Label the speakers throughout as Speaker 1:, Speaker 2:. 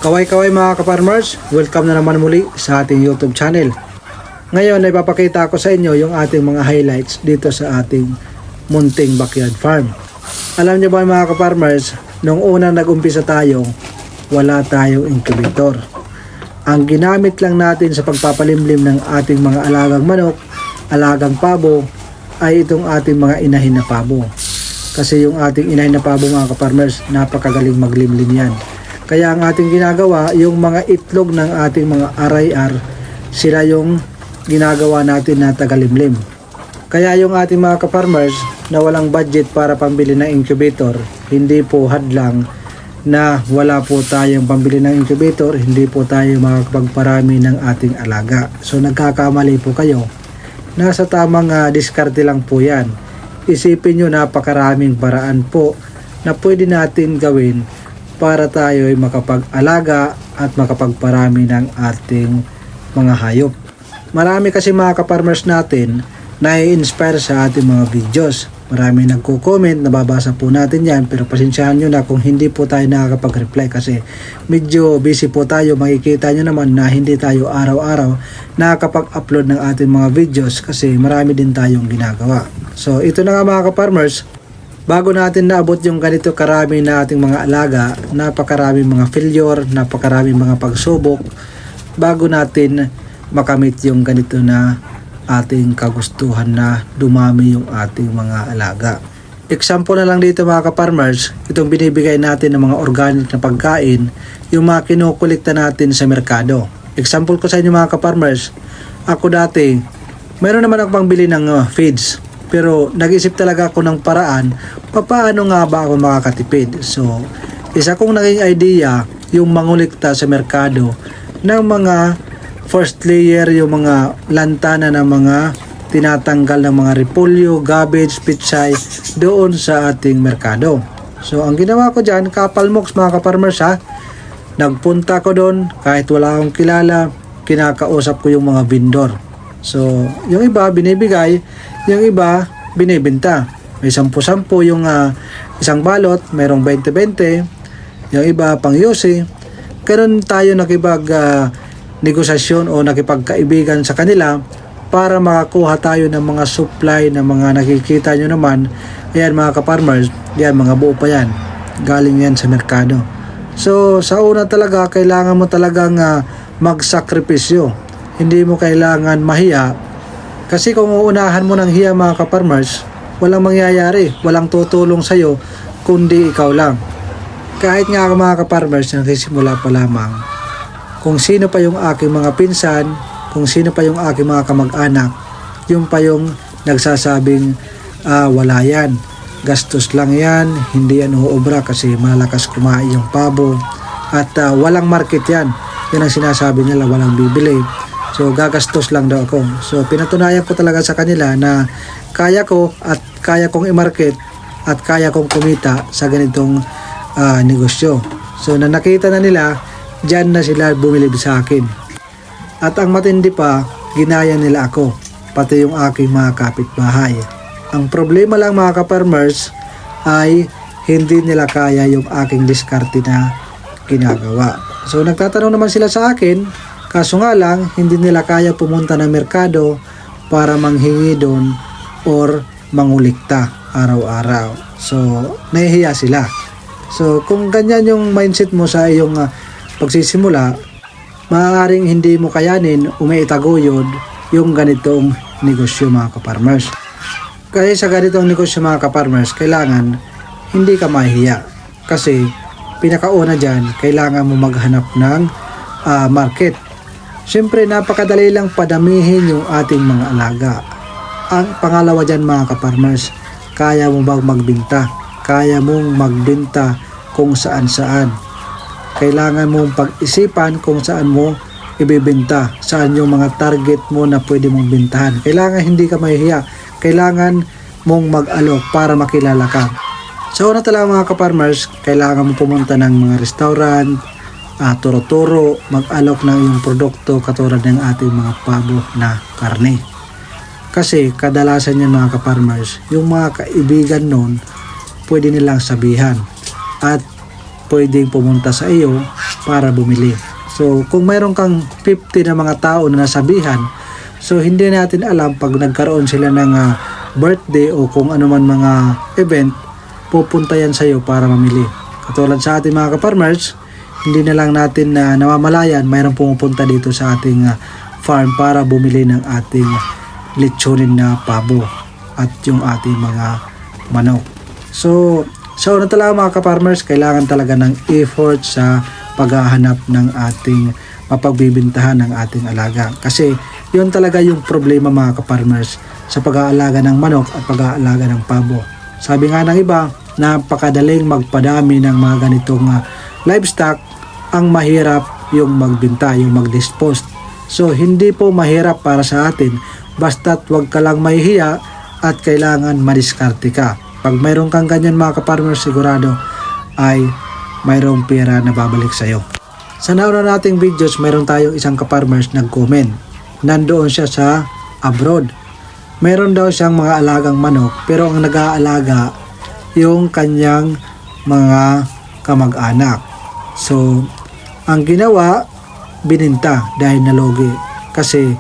Speaker 1: Kaway-kaway mga ka-farmers, welcome na naman muli sa ating YouTube channel. Ngayon ay papakita ko sa inyo yung ating mga highlights dito sa ating munting backyard farm. Alam nyo ba mga ka-farmers, nung unang nag-umpisa tayo, wala tayong incubator. Ang ginamit lang natin sa pagpapalimlim ng ating mga alagang manok, alagang pabo, ay itong ating mga inahin na pabo. Kasi yung ating inahin na pabo mga ka-farmers, napakagaling maglimlim yan. Kaya ang ating ginagawa, yung mga itlog ng ating mga RIR, sila yung ginagawa natin na tagalimlim. Kaya yung ating mga ka-farmers na walang budget para pambili ng incubator, hindi po hadlang na wala po tayong pambili ng incubator, hindi po tayo makakapagparami ng ating alaga. So nagkakamali po kayo. Nasa tamang diskarte lang po yan. Isipin nyo, napakaraming paraan po na pwede natin gawin para tayo ay makapag-alaga at makapagparami ng ating mga hayop. Marami kasi mga ka-farmers natin na i-inspire sa ating mga videos. Marami nagko-comment, nababasa po natin yan, pero pasensyahan nyo na kung hindi po tayo nakakapag-reply kasi medyo busy po tayo. Makikita nyo naman na hindi tayo araw-araw nakakapag-upload ng ating mga videos kasi marami din tayong ginagawa. So ito na nga mga ka-farmers, bago natin naabot yung ganito karami na ating mga alaga, napakarami mga failure, napakarami mga pagsubok, bago natin makamit yung ganito na ating kagustuhan na dumami yung ating mga alaga. Example na lang dito mga ka-farmers, itong binibigay natin ng mga organic na pagkain, yung mga kinukulikta natin sa merkado. Example ko sa inyo mga ka-farmers, ako dati, mayroon naman ako pangbili ng feeds. Pero nag-isip talaga ako ng paraan paano nga ba ako makakatipid. So, isa kong naging idea yung mangulikta sa merkado ng mga first layer, yung mga lantana ng mga tinatanggal ng mga repolyo, garbage, pitsay doon sa ating merkado. So, ang ginawa ko dyan, kapalmoks mga ka-farmers ha, nagpunta ko doon kahit wala akong kilala, kinakausap ko yung mga vendor. So, yung iba binibigay, yung iba binibenta. May 10-10 yung isang balot, mayroong 20-20, yung iba pang yosi. Karon tayo nakipag negosasyon o nakipagkaibigan sa kanila para makakuha tayo ng mga supply na mga nakikita nyo naman. Ayan mga ka-farmers, yan mga buo pa yan. Galing yan sa merkado. So, sa una talaga, kailangan mo talagang magsakripisyo. Hindi mo kailangan mahiya. Kasi kung uunahan mo ng hiya mga ka-farmers, walang mangyayari, walang tutulong sa'yo, kundi ikaw lang. Kahit nga mga ka-farmers, nagsisimula pa lamang, kung sino pa yung aking mga pinsan, kung sino pa yung aking mga kamag-anak, yung pa yung nagsasabing, wala yan, gastos lang yan, hindi yan uubra kasi malakas kumain yung pabo, at walang market yan. Yan ang sinasabi nila, walang bibili. So gagastos lang daw ako. So pinatunayan ko talaga sa kanila na kaya ko at kaya kong i-market at kaya kong kumita sa ganitong negosyo. So na nakita na nila, dyan na sila bumili sa akin. At ang matindi pa, ginaya nila ako, pati yung aking mga kapitbahay. Ang problema lang mga ka-farmers ay hindi nila kaya yung aking diskarte na ginagawa. So nagtatanong naman sila sa akin, kaso nga lang, hindi nila kaya pumunta ng merkado para manghingi doon or mangulikta araw-araw. So, nahihiya sila. So, kung ganyan yung mindset mo sa iyong pagsisimula, maaaring hindi mo kayanin umaitaguyod yung ganitong negosyo mga ka-farmers. Kaya sa ganitong negosyo mga ka-farmers, kailangan hindi ka mahihiya. Kasi, pinakauna dyan, kailangan mo maghanap ng market. Siyempre, napakadali lang padamihin yung ating mga alaga. Ang pangalawa dyan mga ka-farmers, kaya mo bang magbenta? Kaya mong magbenta kung saan-saan. Kailangan mong pag-isipan kung saan mo ibibenta. Saan yung mga target mo na pwede mong bintahan. Kailangan hindi ka mahihiya. Kailangan mong mag-alok para makilala ka. So, una talaga mga ka-farmers, kailangan mo pumunta ng mga restaurant, turo-turo, mag-alok ng iyong produkto katulad ng ating mga pabo na karne. Kasi kadalasan yan mga ka-farmers, yung mga kaibigan nun, pwede nilang sabihan. At pwedeng pumunta sa iyo para bumili. So kung mayroon kang 50 na mga tao na nasabihan, so hindi natin alam pag nagkaroon sila ng birthday o kung ano man mga event, pupunta yan sa iyo para mamili. Katulad sa ating mga ka-farmers, hindi na lang natin na namamalayan, mayroong pumupunta dito sa ating farm para bumili ng ating lechonin na pabo at yung ating mga manok. So sa una talaga mga ka-farmers, kailangan talaga ng effort sa paghahanap ng ating mapagbibintahan ng ating alaga. Kasi yun talaga yung problema mga ka-farmers sa pag-aalaga ng manok at pag-aalaga ng pabo. Sabi nga ng iba, napakadaling magpadami ng mga ganitong livestock, ang mahirap yung magbinta, yung mag-dispose. So hindi po mahirap para sa atin, basta't wag ka lang mahihiya at kailangan madiskarte ka. Pag mayroon kang ganyan mga ka-farmers, sigurado ay mayroong pera na babalik sa iyo. Sa nauna nating videos, mayroon tayong isang ka-farmers nag-comment. Nandoon siya sa abroad. Mayroon daw siyang mga alagang manok, pero ang nag-aalaga yung kanyang mga kamag-anak. So ang ginawa, bininta dahil nalugi. Kasi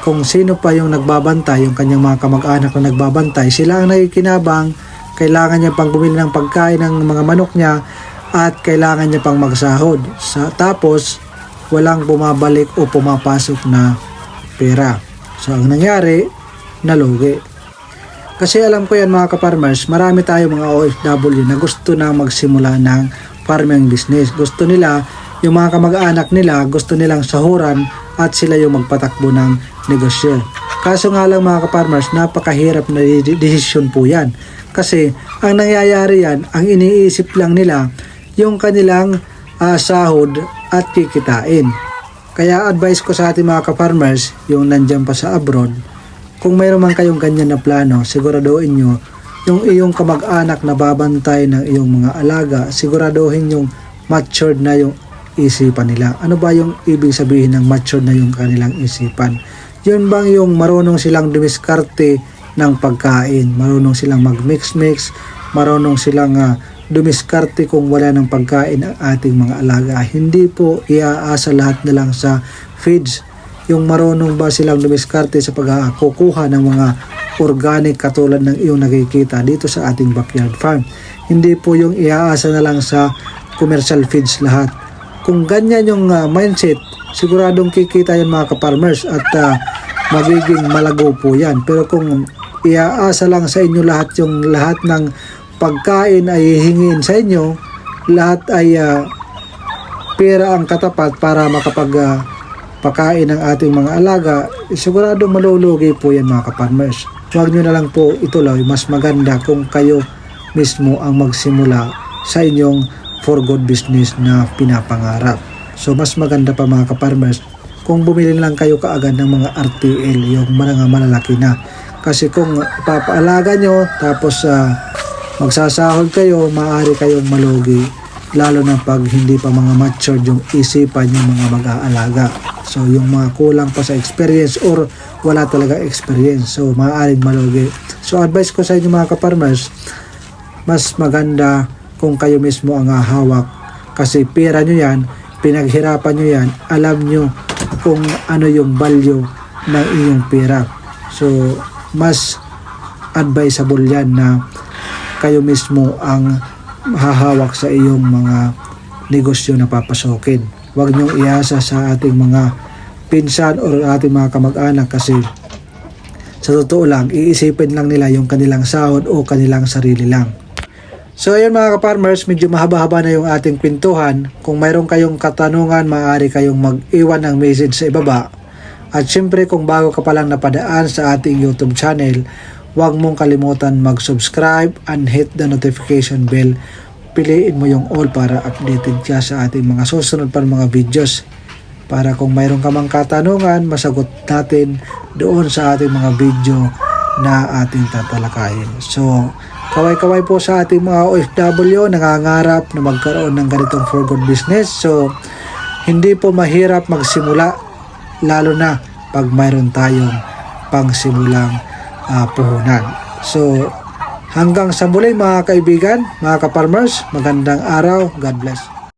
Speaker 1: kung sino pa yung nagbabantay, yung kanyang mga kamag-anak na nagbabantay, sila ang nakikinabang, kailangan niya pang bumili ng pagkain ng mga manok niya at kailangan niya pang magsahod. Tapos walang bumabalik o pumapasok na pera. So ang nangyari, nalugi. Kasi alam ko yan mga ka-farmers, marami tayo mga OFW na gusto na magsimula ng farming business. Gusto nila, yung mga kamag-anak nila, gusto nilang sahuran at sila yung magpatakbo ng negosyo. Kaso nga lang mga ka-farmers, napakahirap na desisyon po yan. Kasi ang nangyayari yan, ang iniisip lang nila yung kanilang sahod at kikitain. Kaya advice ko sa ating mga ka-farmers, yung nandyan pa sa abroad, kung mayroon man kayong ganyan na plano, siguraduhin nyo yung iyong kamag-anak na babantay ng iyong mga alaga, siguraduhin yung matured na yung isipan nila. Ano ba yung ibig sabihin ng matured na yung kanilang isipan? Yun bang yung marunong silang dumiskarte ng pagkain, marunong silang mag-mix-mix, marunong silang dumiskarte kung wala ng pagkain ang ating mga alaga. Hindi po iaasa lahat na lang sa feeds. Yung marunong ba silang dumiskarte sa pagkukuha ng mga organic katulad ng iyong nakikita dito sa ating backyard farm. Hindi po yung iaasa na lang sa commercial feeds lahat. Kung ganyan yung mindset, siguradong kikita yan mga ka-farmers at magiging malago po yan. Pero kung iaasa lang sa inyo lahat ng pagkain ay hihingin sa inyo, lahat ay pera ang katapat para makapagpakain ng ating mga alaga, sigurado malulugi po yan mga ka-farmers. Huwag nyo na lang po ituloy, mas maganda kung kayo mismo ang magsimula sa inyong for good business na pinapangarap. So mas maganda pa mga ka-farmers kung bumili lang kayo kaagad ng mga RTL, yung mga malalaki na. Kasi kung ipapaalaga nyo tapos magsasahod kayo, maaari kayong malugi, lalo na pag hindi pa mga matured yung isipan yung mga mag-aalaga. So yung mga kulang pa sa experience or wala talaga experience, so maaaring malugi. So advice ko sa inyo mga ka-farmers, mas maganda kung kayo mismo ang hawak, kasi pera nyo yan, pinaghirapan nyo yan, alam nyo kung ano yung value ng inyong pera. So mas advisable yan na kayo mismo ang hahawak sa iyong mga negosyo na papasokin. Huwag niyong iasa sa ating mga pinsan o ating mga kamag-anak, kasi sa totoo lang, iisipin lang nila yung kanilang sahod o kanilang sarili lang. So ayun mga ka-farmers, medyo mahaba-haba na yung ating kwentuhan. Kung mayroon kayong katanungan, maaari kayong mag-iwan ng message sa ibaba. At syempre kung bago ka palang napadaan sa ating YouTube channel, huwag mong kalimutan mag-subscribe and hit the notification bell. Piliin mo yung all para updated ka sa ating mga susunod pa mga videos. Para kung mayroon ka mang katanungan, masagot natin doon sa ating mga video na ating tatalakayin. So, kaway-kaway po sa ating mga OFW nangangarap na magkaroon ng ganitong for good business. So, hindi po mahirap magsimula, lalo na pag mayroon tayong pangsimulang puhunan. So, Hanggang sa muli mga kaibigan, mga ka-farmers, magandang araw. God bless.